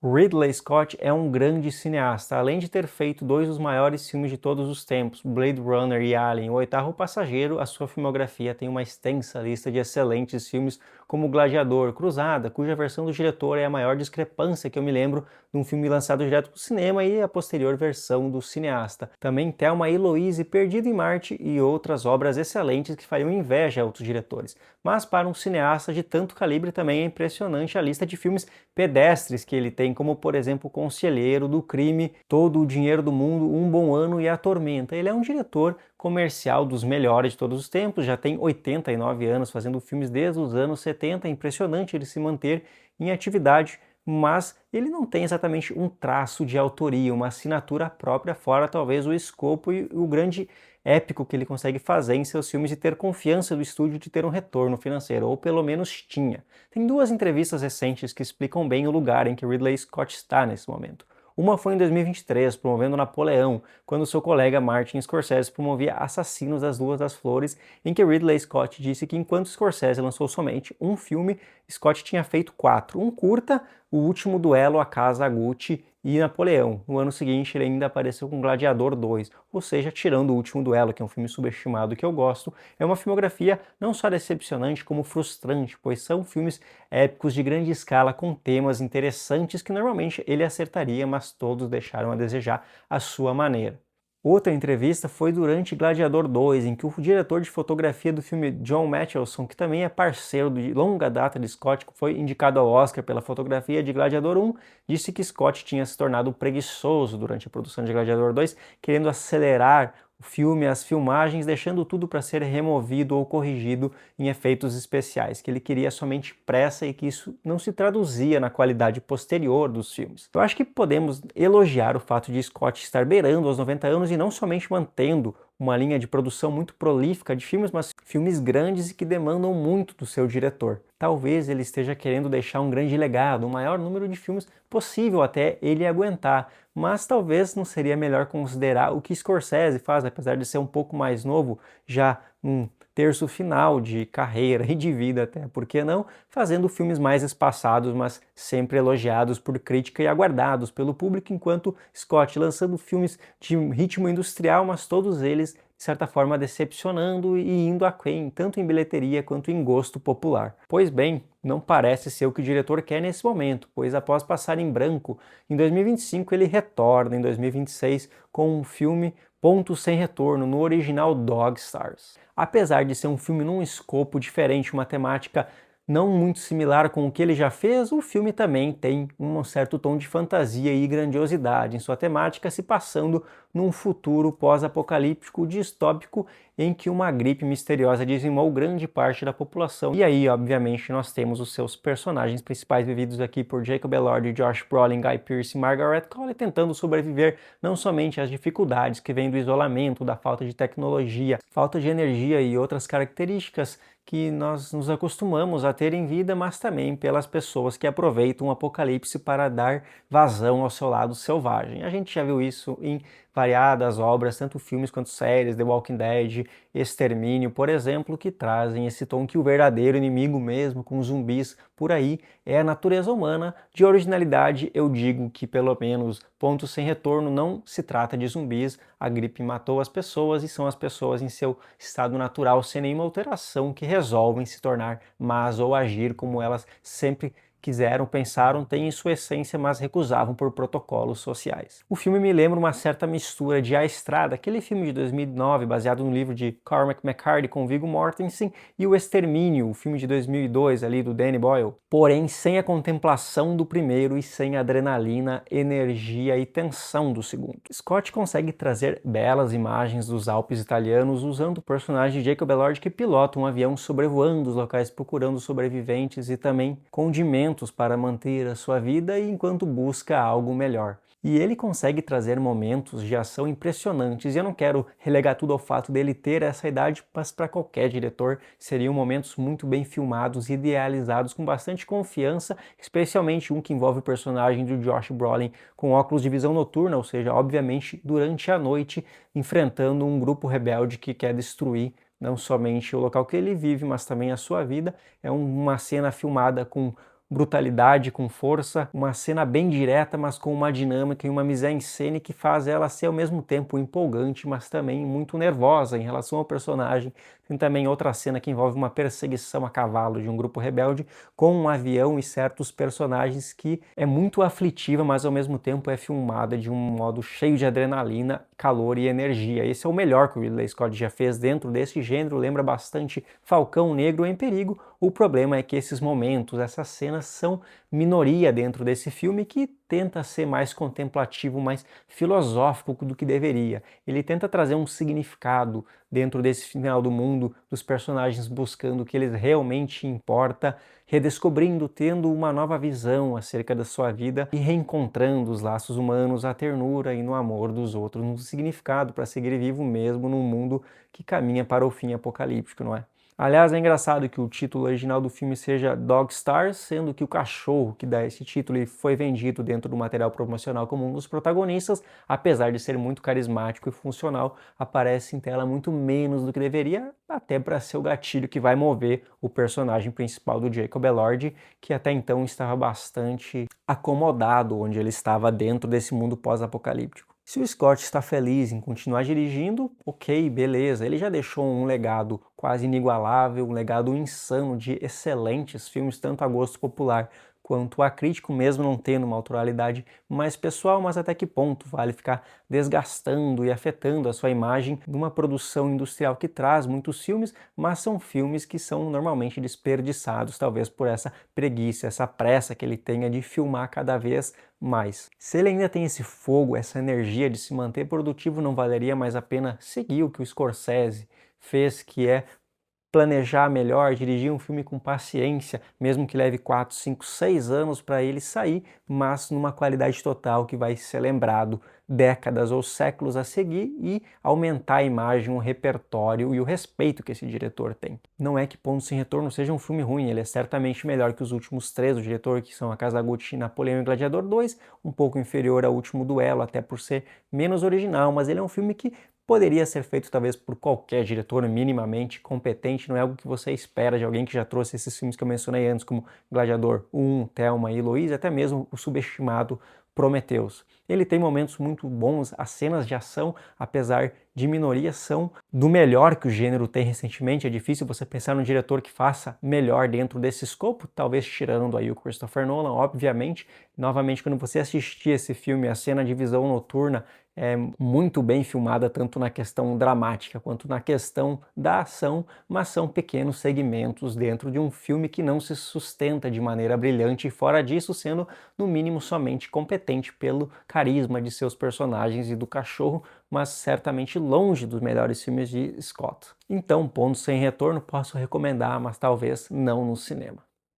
Ridley Scott é um grande cineasta, além de ter feito dois dos maiores filmes de todos os tempos, Blade Runner e Alien, O Oitavo Passageiro. A sua filmografia tem uma extensa lista de excelentes filmes como Gladiador, Cruzada, cuja versão do diretor é a maior discrepância que eu me lembro de um filme lançado direto para o cinema e a posterior versão do cineasta. Também Thelma e Louise, Perdido em Marte e outras obras excelentes que fariam inveja a outros diretores. Mas para um cineasta de tanto calibre também é impressionante a lista de filmes pedestres que ele tem, como por exemplo O Conselheiro, Do Crime, Todo o Dinheiro do Mundo, Um Bom Ano e A Tormenta. Ele é um diretor comercial dos melhores de todos os tempos, já tem 89 anos fazendo filmes desde os anos 70, é impressionante ele se manter em atividade, mas ele não tem exatamente um traço de autoria, uma assinatura própria, fora talvez o escopo e o grande épico que ele consegue fazer em seus filmes e ter confiança do estúdio de ter um retorno financeiro, ou pelo menos tinha. Tem duas entrevistas recentes que explicam bem o lugar em que Ridley Scott está nesse momento. Uma foi em 2023, promovendo Napoleão, quando seu colega Martin Scorsese promovia Assassinos das Luas das Flores, em que Ridley Scott disse que enquanto Scorsese lançou somente um filme, Scott tinha feito 4, um curta, O Último Duelo, A Casa Gucci e Napoleão. No ano seguinte ele ainda apareceu com Gladiador 2, ou seja, tirando O Último Duelo, que é um filme subestimado que eu gosto, é uma filmografia não só decepcionante como frustrante, pois são filmes épicos de grande escala com temas interessantes que normalmente ele acertaria, mas todos deixaram a desejar à sua maneira. Outra entrevista foi durante Gladiador 2, em que o diretor de fotografia do filme, John Mathelson, que também é parceiro de longa data de Scott, que foi indicado ao Oscar pela fotografia de Gladiador 1, disse que Scott tinha se tornado preguiçoso durante a produção de Gladiador 2, querendo acelerar o filme, as filmagens, deixando tudo para ser removido ou corrigido em efeitos especiais, que ele queria somente pressa e que isso não se traduzia na qualidade posterior dos filmes. Eu acho que podemos elogiar o fato de Scott estar beirando aos 90 anos e não somente mantendo uma linha de produção muito prolífica de filmes, mas filmes grandes e que demandam muito do seu diretor. Talvez ele esteja querendo deixar um grande legado, o maior número de filmes possível até ele aguentar, mas talvez não seria melhor considerar o que Scorsese faz, apesar de ser um pouco mais novo, já num terço final de carreira e de vida até, por que não, fazendo filmes mais espaçados, mas sempre elogiados por crítica e aguardados pelo público, enquanto Scott lançando filmes de ritmo industrial, mas todos eles de certa forma decepcionando e indo aquém, tanto em bilheteria quanto em gosto popular. Pois bem, não parece ser o que o diretor quer nesse momento, pois após passar em branco, em 2025 ele retorna em 2026 com um filme Ponto Sem Retorno, no original Dog Stars. Apesar de ser um filme num escopo diferente, uma temática não muito similar com o que ele já fez, o filme também tem um certo tom de fantasia e grandiosidade em sua temática, se passando num futuro pós-apocalíptico distópico em que uma gripe misteriosa dizimou grande parte da população. E aí, obviamente, nós temos os seus personagens principais vividos aqui por Jacob Elordi, Josh Brolin, Guy Pearce e Margaret Qualley tentando sobreviver não somente às dificuldades que vêm do isolamento, da falta de tecnologia, falta de energia e outras características que nós nos acostumamos a ter em vida, mas também pelas pessoas que aproveitam o apocalipse para dar vazão ao seu lado selvagem. A gente já viu isso em variadas obras, tanto filmes quanto séries, The Walking Dead, Extermínio, por exemplo, que trazem esse tom que o verdadeiro inimigo mesmo, com zumbis por aí, é a natureza humana. De originalidade, eu digo que pelo menos Ponto Sem Retorno não se trata de zumbis, a gripe matou as pessoas e são as pessoas em seu estado natural, sem nenhuma alteração, que resolvem se tornar más ou agir como elas sempre quiseram, pensaram, têm em sua essência, mas recusavam por protocolos sociais. O filme me lembra uma certa mistura de A Estrada, aquele filme de 2009, baseado no livro de Cormac McCarthy com Viggo Mortensen, e O Extermínio, o filme de 2002 ali do Danny Boyle, porém sem a contemplação do primeiro e sem a adrenalina, energia e tensão do segundo. Scott consegue trazer belas imagens dos Alpes italianos usando o personagem de Jacob Elordi, que pilota um avião sobrevoando os locais procurando sobreviventes e também condimentos para manter a sua vida e enquanto busca algo melhor. E ele consegue trazer momentos de ação impressionantes, e eu não quero relegar tudo ao fato dele ter essa idade, mas para qualquer diretor seriam momentos muito bem filmados e idealizados com bastante confiança, especialmente um que envolve o personagem do Josh Brolin com óculos de visão noturna, ou seja, obviamente durante a noite, enfrentando um grupo rebelde que quer destruir não somente o local que ele vive, mas também a sua vida. É uma cena filmada com brutalidade, com força, uma cena bem direta, mas com uma dinâmica e uma mise-en-scène que faz ela ser ao mesmo tempo empolgante, mas também muito nervosa em relação ao personagem. Tem também outra cena que envolve uma perseguição a cavalo de um grupo rebelde com um avião e certos personagens que é muito aflitiva, mas ao mesmo tempo é filmada de um modo cheio de adrenalina, calor e energia. Esse é o melhor que o Ridley Scott já fez dentro desse gênero, lembra bastante Falcão Negro em Perigo. O problema é que esses momentos, essas cenas são minoria dentro desse filme que tenta ser mais contemplativo, mais filosófico do que deveria. Ele tenta trazer um significado dentro desse final do mundo, dos personagens buscando o que eles realmente importa, redescobrindo, tendo uma nova visão acerca da sua vida e reencontrando os laços humanos, a ternura e no amor dos outros, um significado para seguir vivo mesmo num mundo que caminha para o fim apocalíptico, não é? Aliás, é engraçado que o título original do filme seja Dog Stars, sendo que o cachorro que dá esse título foi vendido dentro do material promocional como um dos protagonistas, apesar de ser muito carismático e funcional, aparece em tela muito menos do que deveria, até para ser o gatilho que vai mover o personagem principal do Jacob Elord, que até então estava bastante acomodado onde ele estava dentro desse mundo pós-apocalíptico. Se o Scott está feliz em continuar dirigindo, ok, beleza. Ele já deixou um legado quase inigualável, um legado insano de excelentes filmes, tanto a gosto popular quanto a crítico, mesmo não tendo uma autoralidade mais pessoal, mas até que ponto vale ficar desgastando e afetando a sua imagem de uma produção industrial que traz muitos filmes, mas são filmes que são normalmente desperdiçados, talvez por essa preguiça, essa pressa que ele tenha de filmar cada vez mais. Se ele ainda tem esse fogo, essa energia de se manter produtivo, não valeria mais a pena seguir o que o Scorsese fez, que é planejar melhor, dirigir um filme com paciência, mesmo que leve 4, 5, 6 anos para ele sair, mas numa qualidade total que vai ser lembrado décadas ou séculos a seguir e aumentar a imagem, o repertório e o respeito que esse diretor tem. Não é que Ponto Sem Retorno seja um filme ruim, ele é certamente melhor que os últimos três do diretor, que são A Casa Gucci, Napoleão e Gladiador 2, um pouco inferior ao Último Duelo, até por ser menos original, mas ele é um filme que poderia ser feito talvez por qualquer diretor minimamente competente, não é algo que você espera de alguém que já trouxe esses filmes que eu mencionei antes, como Gladiador 1, Thelma e Louise, até mesmo o subestimado Prometheus. Ele tem momentos muito bons, as cenas de ação, apesar de minoria, são do melhor que o gênero tem recentemente. É difícil você pensar num diretor que faça melhor dentro desse escopo, talvez tirando aí o Christopher Nolan, obviamente. Novamente, quando você assistir esse filme, a cena de visão noturna é muito bem filmada, tanto na questão dramática quanto na questão da ação, mas são pequenos segmentos dentro de um filme que não se sustenta de maneira brilhante e fora disso sendo, no mínimo, somente competente pelo carisma de seus personagens e do cachorro, mas certamente longe dos melhores filmes de Scott. Então, Ponto Sem Retorno posso recomendar, mas talvez não no cinema.